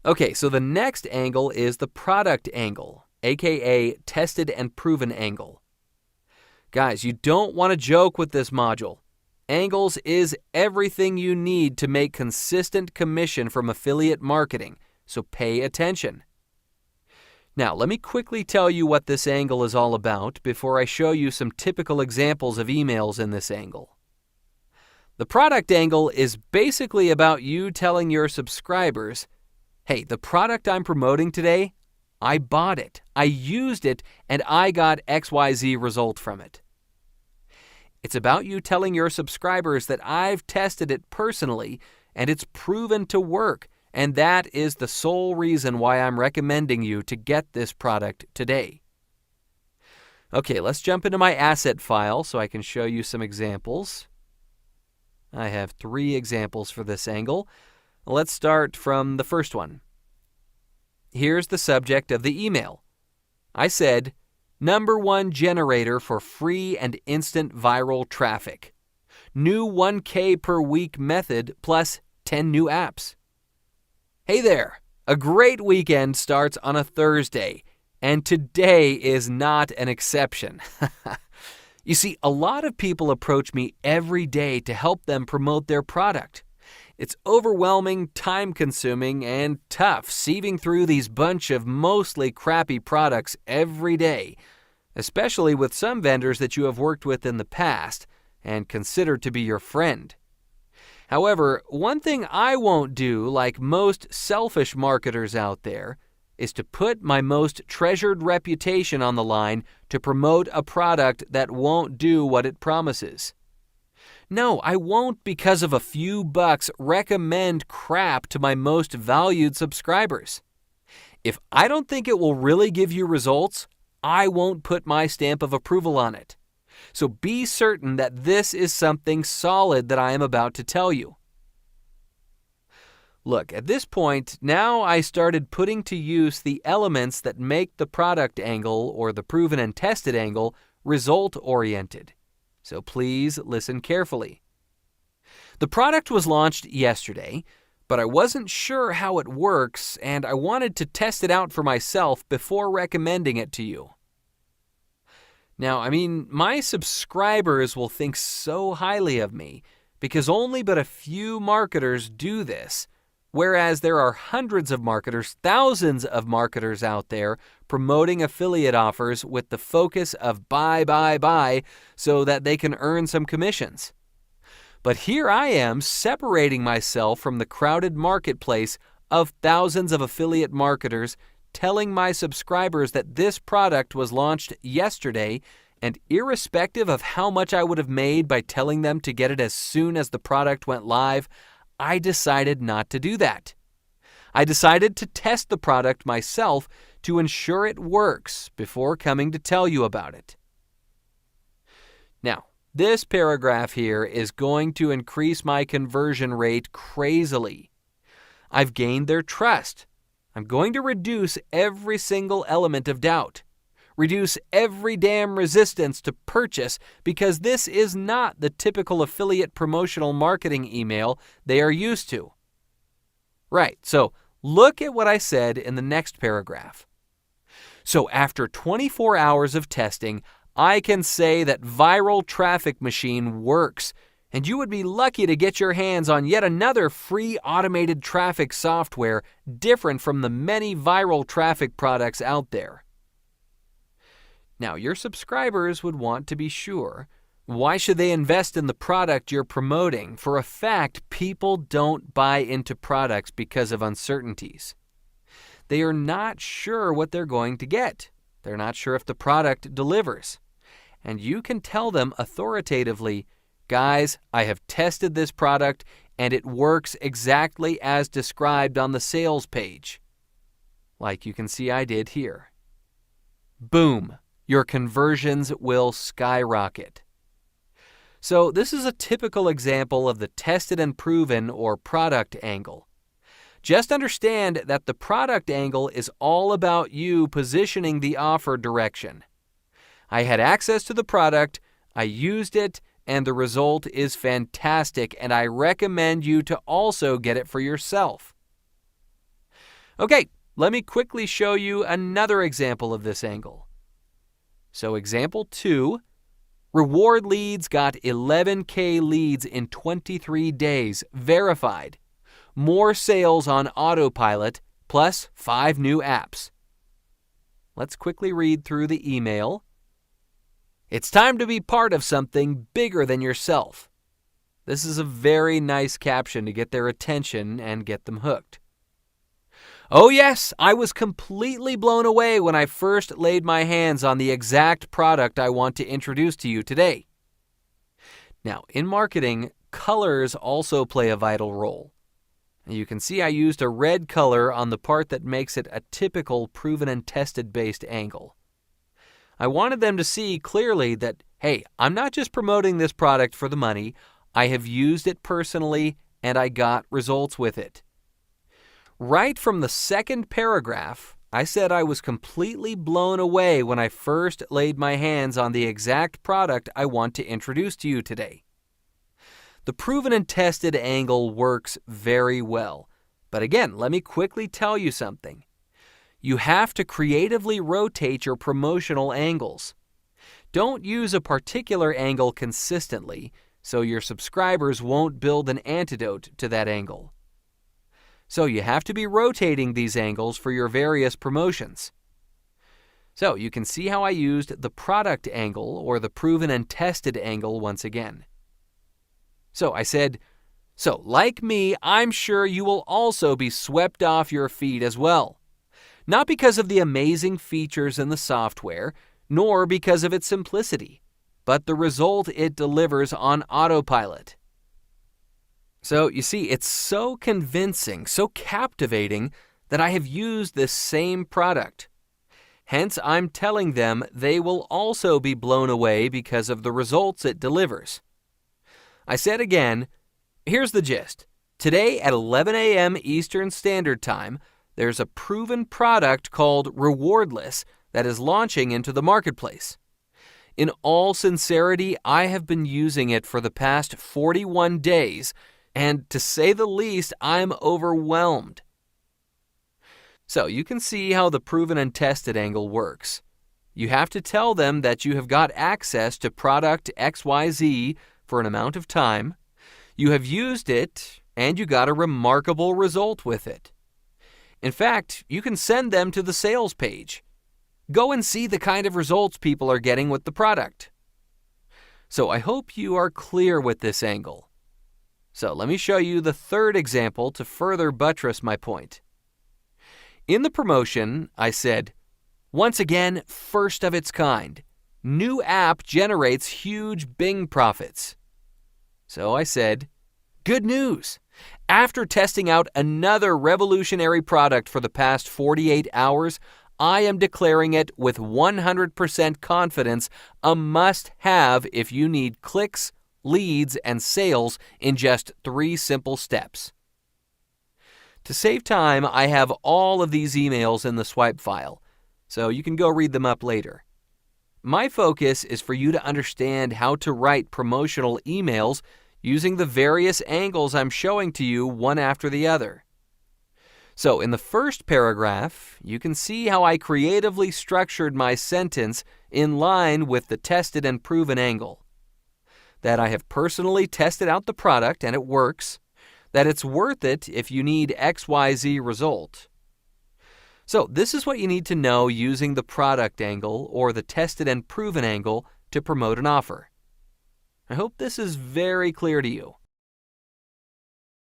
Okay, so the next angle is the product angle, aka tested and proven angle. Guys, you don't want to joke with this module. Angles is everything you need to make consistent commission from affiliate marketing, so pay attention. Now, let me quickly tell you what this angle is all about before I show you some typical examples of emails in this angle. The product angle is basically about you telling your subscribers, hey, the product I'm promoting today, I bought it, I used it, and I got XYZ result from it. It's about you telling your subscribers that I've tested it personally and it's proven to work, and that is the sole reason why I'm recommending you to get this product today. Okay, let's jump into my asset file so I can show you some examples. I have 3 examples for this angle. Let's start from the first one. Here's the subject of the email. I said, #1 generator for free and instant viral traffic. New 1K per week method plus 10 new apps. Hey there, a great weekend starts on a Thursday, and today is not an exception. You see, a lot of people approach me every day to help them promote their product. It's overwhelming, time-consuming, and tough sieving through these bunch of mostly crappy products every day, especially with some vendors that you have worked with in the past and consider to be your friend. However, one thing I won't do, like most selfish marketers out there, is to put my most treasured reputation on the line to promote a product that won't do what it promises. No, I won't, because of a few bucks, recommend crap to my most valued subscribers. If I don't think it will really give you results, I won't put my stamp of approval on it. So be certain that this is something solid that I am about to tell you. Look, at this point, now I started putting to use the elements that make the product angle or the proven and tested angle result-oriented. So please listen carefully. The product was launched yesterday, but I wasn't sure how it works, and I wanted to test it out for myself before recommending it to you. Now, my subscribers will think so highly of me because only but a few marketers do this, whereas there are hundreds of marketers, thousands of marketers out there promoting affiliate offers with the focus of buy, so that they can earn some commissions. But here I am separating myself from the crowded marketplace of thousands of affiliate marketers, telling my subscribers that this product was launched yesterday, and irrespective of how much I would have made by telling them to get it as soon as the product went live, I decided not to do that. I decided to test the product myself to ensure it works before coming to tell you about it. Now, this paragraph here is going to increase my conversion rate crazily. I've gained their trust. I'm going to reduce every single element of doubt. Reduce every damn resistance to purchase, because this is not the typical affiliate promotional marketing email they are used to. Right, so look at what I said in the next paragraph. So after 24 hours of testing, I can say that Viral Traffic Machine works, and you would be lucky to get your hands on yet another free automated traffic software different from the many viral traffic products out there. Now, your subscribers would want to be sure. Why should they invest in the product you're promoting? For a fact, people don't buy into products because of uncertainties. They are not sure what they're going to get. They're not sure if the product delivers. And you can tell them authoritatively, guys, I have tested this product and it works exactly as described on the sales page. Like you can see I did here. Boom, your conversions will skyrocket. So this is a typical example of the tested and proven or product angle. Just understand that the product angle is all about you positioning the offer direction. I had access to the product, I used it, and the result is fantastic, and I recommend you to also get it for yourself. Okay, let me quickly show you another example of this angle. So example 2, reward leads got 11K leads in 23 days, verified. More sales on autopilot, plus 5 new apps. Let's quickly read through the email. It's time to be part of something bigger than yourself. This is a very nice caption to get their attention and get them hooked. Oh yes, I was completely blown away when I first laid my hands on the exact product I want to introduce to you today. Now, in marketing, colors also play a vital role. You can see I used a red color on the part that makes it a typical proven and tested based angle. I wanted them to see clearly that, hey, I'm not just promoting this product for the money, I have used it personally and I got results with it. Right from the second paragraph, I said I was completely blown away when I first laid my hands on the exact product I want to introduce to you today. The proven and tested angle works very well. But again, let me quickly tell you something. You have to creatively rotate your promotional angles. Don't use a particular angle consistently, so your subscribers won't build an antidote to that angle. So you have to be rotating these angles for your various promotions. So you can see how I used the product angle or the proven and tested angle once again. So I said, so like me, I'm sure you will also be swept off your feet as well. Not because of the amazing features in the software, nor because of its simplicity, but the result it delivers on autopilot. So you see, it's so convincing, so captivating that I have used this same product. Hence, I'm telling them they will also be blown away because of the results it delivers. I said again, here's the gist. Today at 11 a.m. Eastern Standard Time, there's a proven product called Rewardless that is launching into the marketplace. In all sincerity, I have been using it for the past 41 days, and to say the least, I'm overwhelmed. So you can see how the proven and tested angle works. You have to tell them that you have got access to product XYZ for an amount of time, you have used it, and you got a remarkable result with it. In fact, you can send them to the sales page. Go and see the kind of results people are getting with the product. So I hope you are clear with this angle. So let me show you the third example to further buttress my point. In the promotion, I said, once again, first of its kind. New app generates huge Bing profits. So I said, good news. After testing out another revolutionary product for the past 48 hours, I am declaring it with 100% confidence a must-have if you need clicks, leads, and sales in just 3 simple steps. To save time, I have all of these emails in the swipe file, so you can go read them up later. My focus is for you to understand how to write promotional emails using the various angles I'm showing to you one after the other. So in the first paragraph, you can see how I creatively structured my sentence in line with the tested and proven angle. That I have personally tested out the product and it works. That it's worth it if you need XYZ result. So this is what you need to know using the product angle or the tested and proven angle to promote an offer. I hope this is very clear to you.